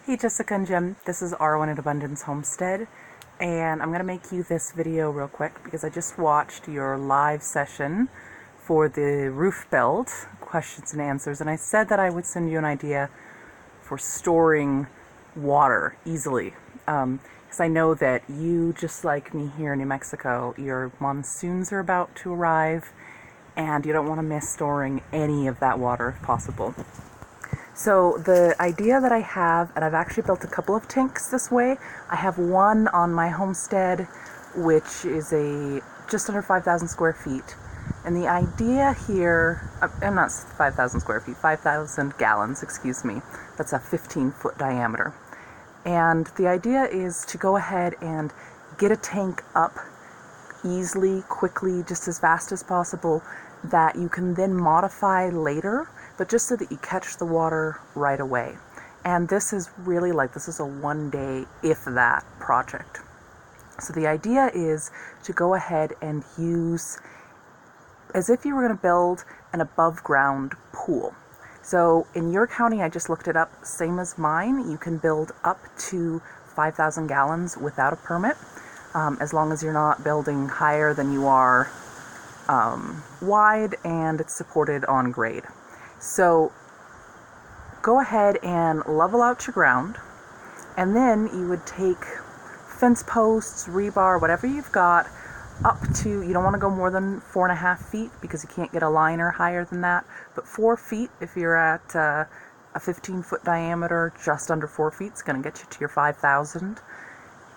Hey Jessica and Jim, this is R1 at Abundance Homestead, and I'm going to make you this video real quick because I just watched your live session for the roof build, questions and answers, and I said that I would send you an idea for storing water easily. Because I know that you, just like me here in New Mexico, your monsoons are about to arrive, and you don't want to miss storing any of that water if possible. So the idea that I have, and I've actually built a couple of tanks this way. I have one on my homestead, which is just under 5,000 square feet. And the idea here, I'm not 5,000 square feet, 5,000 gallons, excuse me. That's a 15-foot diameter. And the idea is to go ahead and get a tank up easily, quickly, just as fast as possible, that you can then modify later, but just so that you catch the water right away. And this is really this is a one-day, if that, project. So the idea is to go ahead and use, as if you were going to build an above-ground pool. So in your county, I just looked it up, same as mine, you can build up to 5,000 gallons without a permit, as long as you're not building higher than you are wide and it's supported on grade. So go ahead and level out your ground, and then you would take fence posts, rebar, whatever you've got, up to, you don't want to go more than 4.5 feet because you can't get a liner higher than that, but 4 feet if you're at a 15-foot diameter, just under 4 feet is going to get you to your 5,000.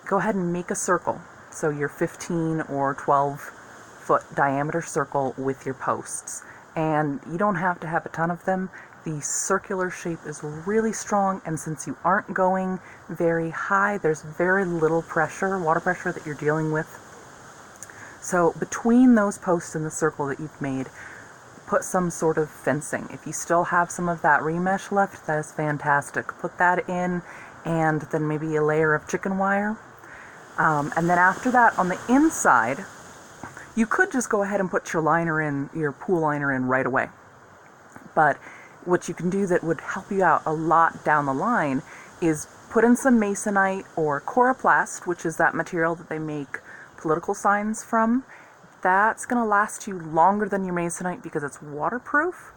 Go ahead and make a circle. So your 15 or 12-foot diameter circle with your posts. And you don't have to have a ton of them. The circular shape is really strong, and since you aren't going very high, there's very little pressure, water pressure that you're dealing with. So between those posts and the circle that you've made, put some sort of fencing. If you still have some of that remesh left, that is fantastic. Put that in, and then maybe a layer of chicken wire. And then after that, on the inside, you could just go ahead and put your liner in, your pool liner in right away. But what you can do that would help you out a lot down the line is put in some masonite or coroplast, which is that material that they make political signs from. That's going to last you longer than your masonite because it's waterproof.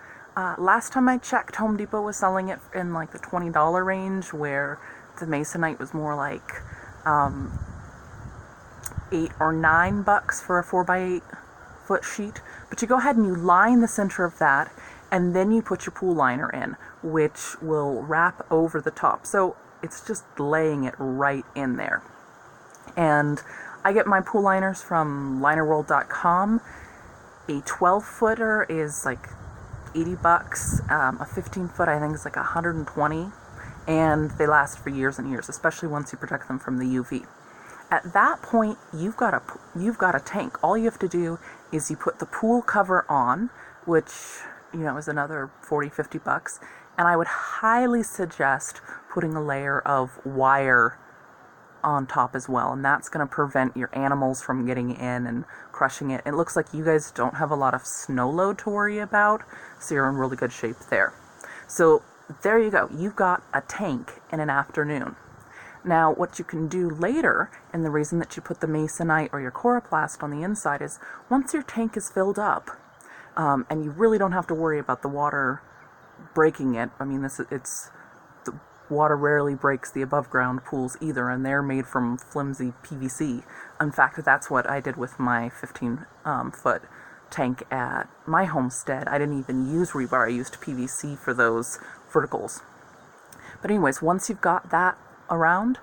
Last time I checked, Home Depot was selling it in the $20 range, where the masonite was more like $8 or $9 for a 4x8 foot sheet. But you go ahead and you line the center of that, and then you put your pool liner in, which will wrap over the top. So it's just laying it right in there. And I get my pool liners from linerworld.com. A 12-footer is like $80. A 15-foot I think is like $120, and they last for years and years, especially once you protect them from the UV. At that point, you've got a tank. All you have to do is you put the pool cover on, which is another $40-50, and I would highly suggest putting a layer of wire on top as well, and that's going to prevent your animals from getting in and crushing it. It looks like you guys don't have a lot of snow load to worry about, so you're in really good shape there. So there you go. You've got a tank in an afternoon. Now, what you can do later, and the reason that you put the masonite or your coroplast on the inside, is once your tank is filled up, and you really don't have to worry about the water breaking it. I mean, the water rarely breaks the above ground pools either, and they're made from flimsy PVC. In fact, that's what I did with my 15-foot tank at my homestead. I didn't even use rebar. I used PVC for those verticals. But anyways, once you've got that around,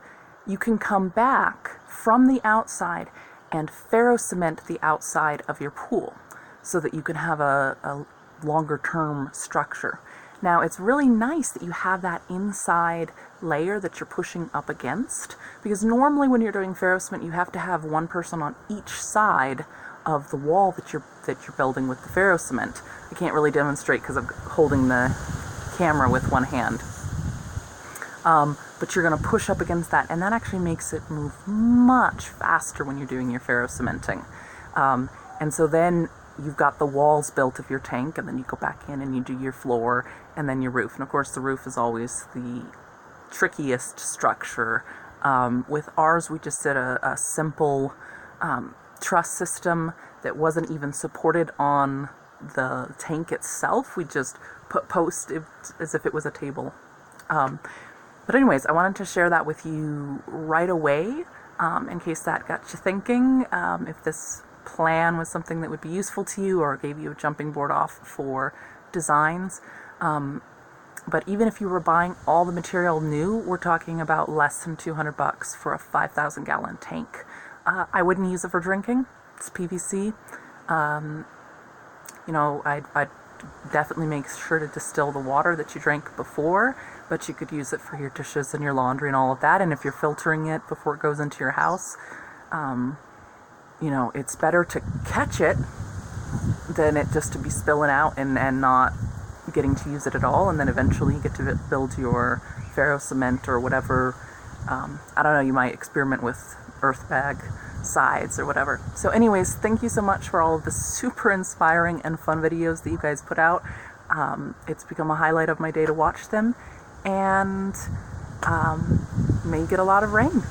you can come back from the outside and ferrocement the outside of your pool so that you can have a longer term structure. Now, it's really nice that you have that inside layer that you're pushing up against, because normally when you're doing ferrocement, you have to have one person on each side of the wall that you're building with the ferrocement. I can't really demonstrate because I'm holding the camera with one hand. But you're going to push up against that, and that actually makes it move much faster when you're doing your ferrocementing. And so then you've got the walls built of your tank, and then you go back in and you do your floor and then your roof. And of course the roof is always the trickiest structure. With ours, we just did a simple truss system that wasn't even supported on the tank itself. We just put posts as if it was a table. But anyways, I wanted to share that with you right away, in case that got you thinking, if this plan was something that would be useful to you or gave you a jumping board off for designs. But even if you were buying all the material new, we're talking about less than $200 for a 5,000 gallon tank. I wouldn't use it for drinking. It's PVC. I'd definitely make sure to distill the water that you drank before, but you could use it for your dishes and your laundry and all of that. And if you're filtering it before it goes into your house, it's better to catch it than it just to be spilling out and not getting to use it at all. And then eventually you get to build your ferrocement or whatever. I don't know, you might experiment with earth bag sides or whatever. So anyways, thank you so much for all of the super inspiring and fun videos that you guys put out. It's become a highlight of my day to watch them, and may get a lot of rain.